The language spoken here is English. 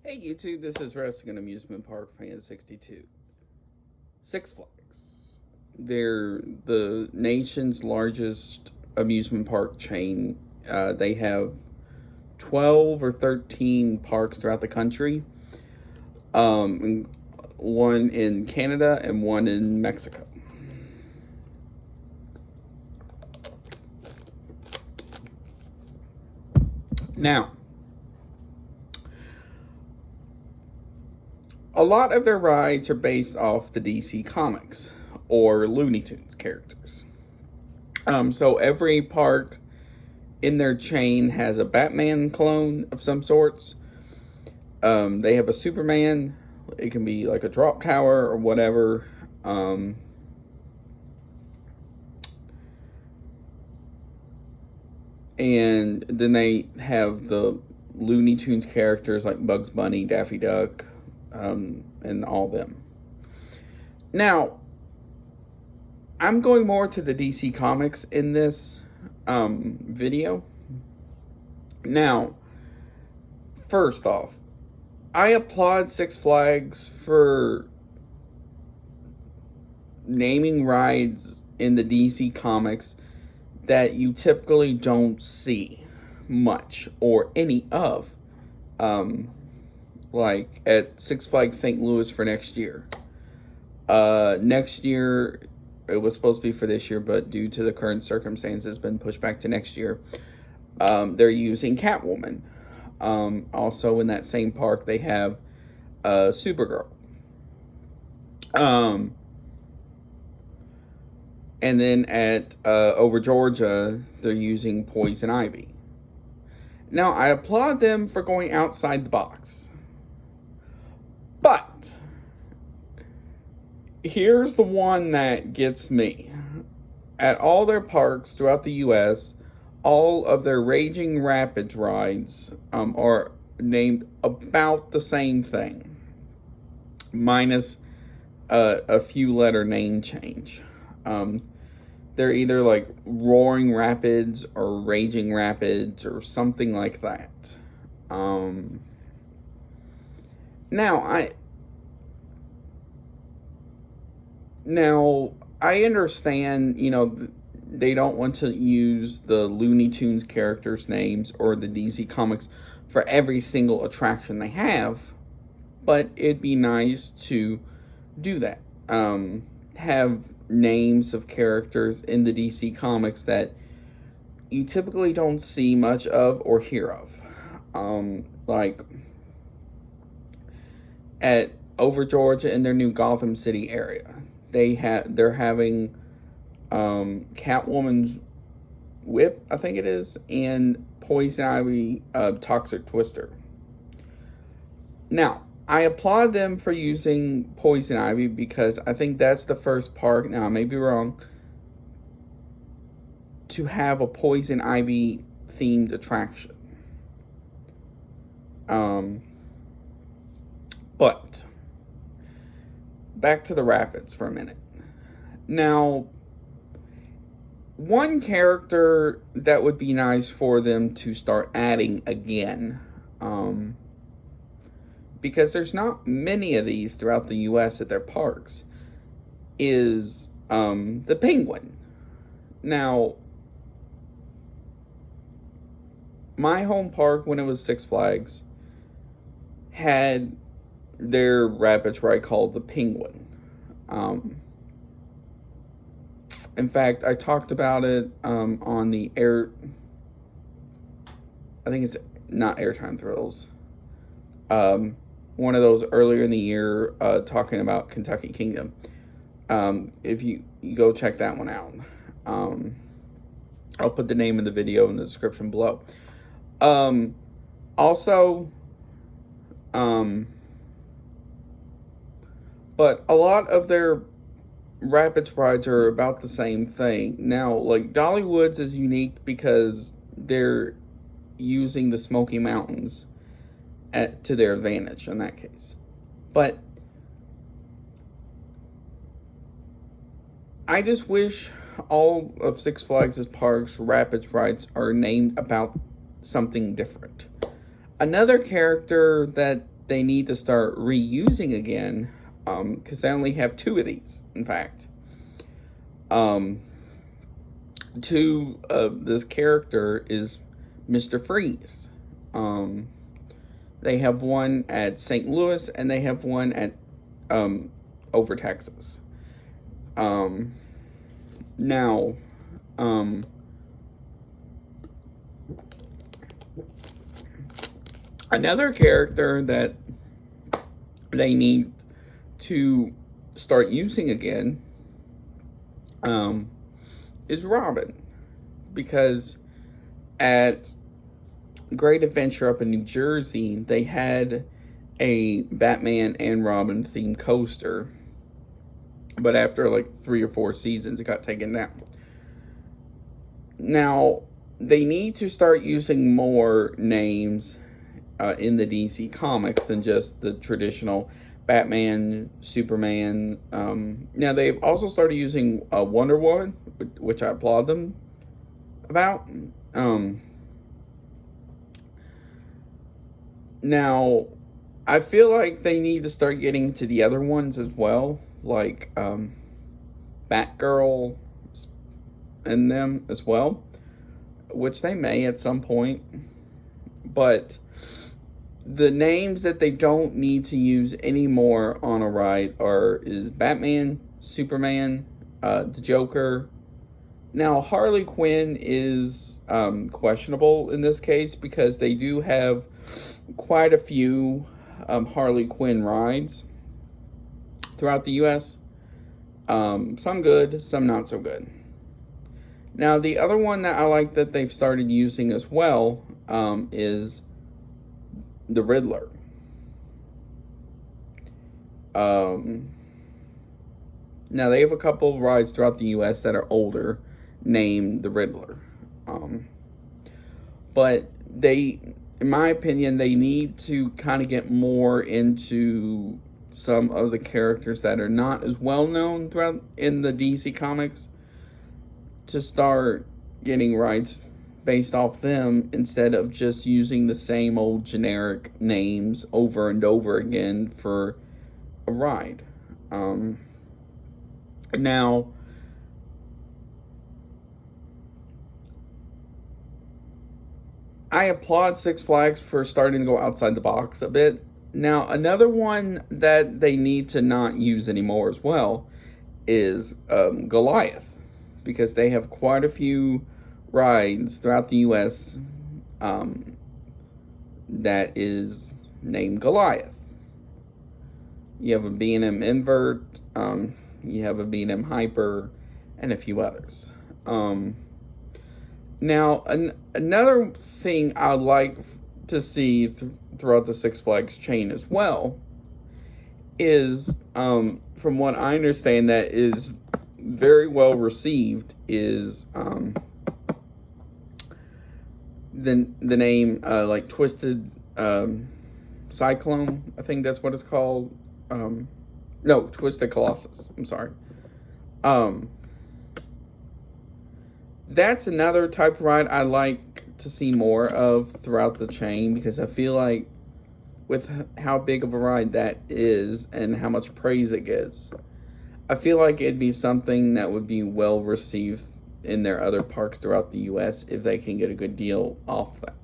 Hey YouTube, this is Wrestling and Amusement Park Fan 62. Six Flags. They're the nation's largest amusement park chain. They have 12 or 13 parks throughout the country. One in Canada and one in Mexico. Now, a lot of their rides are based off the DC Comics or Looney Tunes characters. So every park in their chain has a Batman clone of some sorts. They have a Superman. It can be like a drop tower or whatever. And then they have the Looney Tunes characters like Bugs Bunny, Daffy Duck, and all them. Now, I'm going more to the DC Comics in this video. Now, first off, I applaud Six Flags for naming rides in the DC Comics that you typically don't see much or any of. Like at Six Flags St. Louis for next year. Next year, it was supposed to be for this year, but due to the current circumstances, it's been pushed back to next year. They're using Catwoman. Also in that same park, they have Supergirl. And then at Over Georgia, they're using Poison Ivy. Now, I applaud them for going outside the box. But here's the one that gets me. At all their parks throughout the U.S., all of their Raging Rapids rides are named about the same thing, minus a few letter name change. They're either like Roaring Rapids or Raging Rapids or something like that. Now I understand, they don't want to use the Looney Tunes characters' names or the DC Comics for every single attraction they have, but it'd be nice to do that. Have names of characters in the DC Comics that you typically don't see much of or hear of. Like at Over Georgia in their new Gotham City area, they're having Catwoman's Whip, I think it is, and Poison Ivy Toxic Twister. Now, I applaud them for using Poison Ivy because I think that's the first park, now I may be wrong, to have a Poison Ivy themed attraction. But back to the Rapids for a minute. Now, one character that would be nice for them to start adding again, because there's not many of these throughout the U.S. at their parks, is the Penguin. Now, my home park, when it was Six Flags, had their Rapids ride called the Penguin. In fact, I talked about it on the I think it's not Airtime Thrills. One of those earlier in the year talking about Kentucky Kingdom. If you go check that one out. I'll put the name of the video in the description below. Also, but a lot of their Rapids rides are about the same thing. Now, like Dollywood's is unique because they're using the Smoky Mountains to their advantage in that case. But I just wish all of Six Flags' parks, Rapids rides are named about something different. Another character that they need to start reusing again, because they only have 2 of these, in fact. Two of this character is Mr. Freeze. They have one at St. Louis, and they have one at over Texas. Now, another character that they need to start using again is Robin, because at Great Adventure up in New Jersey, they had a Batman and Robin themed coaster, but after like 3 or 4 seasons, it got taken down. Now, they need to start using more names in the DC comics than just the traditional Batman, Superman. Now, they've also started using Wonder Woman, which I applaud them about. Now, I feel like they need to start getting to the other ones as well, like Batgirl and them as well, which they may at some point. But the names that they don't need to use anymore on a ride is Batman, Superman, the Joker. Now, Harley Quinn is questionable in this case, because they do have quite a few Harley Quinn rides throughout the U.S. Some good, some not so good. Now, the other one that I like that they've started using as well is the Riddler. Now, they have a couple of rides throughout the U.S. that are older, named the Riddler. But they, in my opinion, they need to kind of get more into some of the characters that are not as well known throughout in the DC comics, to start getting rides based off them instead of just using the same old generic names over and over again for a ride. Now, I applaud Six Flags for starting to go outside the box a bit. Now, another one that they need to not use anymore as well is Goliath, because they have quite a few rides throughout the U.S. That is named Goliath. You have a B&M Invert, you have a B&M Hyper, and a few others. Now, another thing I'd like to see throughout the Six Flags chain as well is, from what I understand that is very well received, is the name like Twisted Cyclone, I think that's what it's called. No, Twisted Colossus, I'm sorry. That's another type of ride I like to see more of throughout the chain, because I feel like with how big of a ride that is and how much praise it gets, I feel like it'd be something that would be well received in their other parks throughout the U.S. if they can get a good deal off that.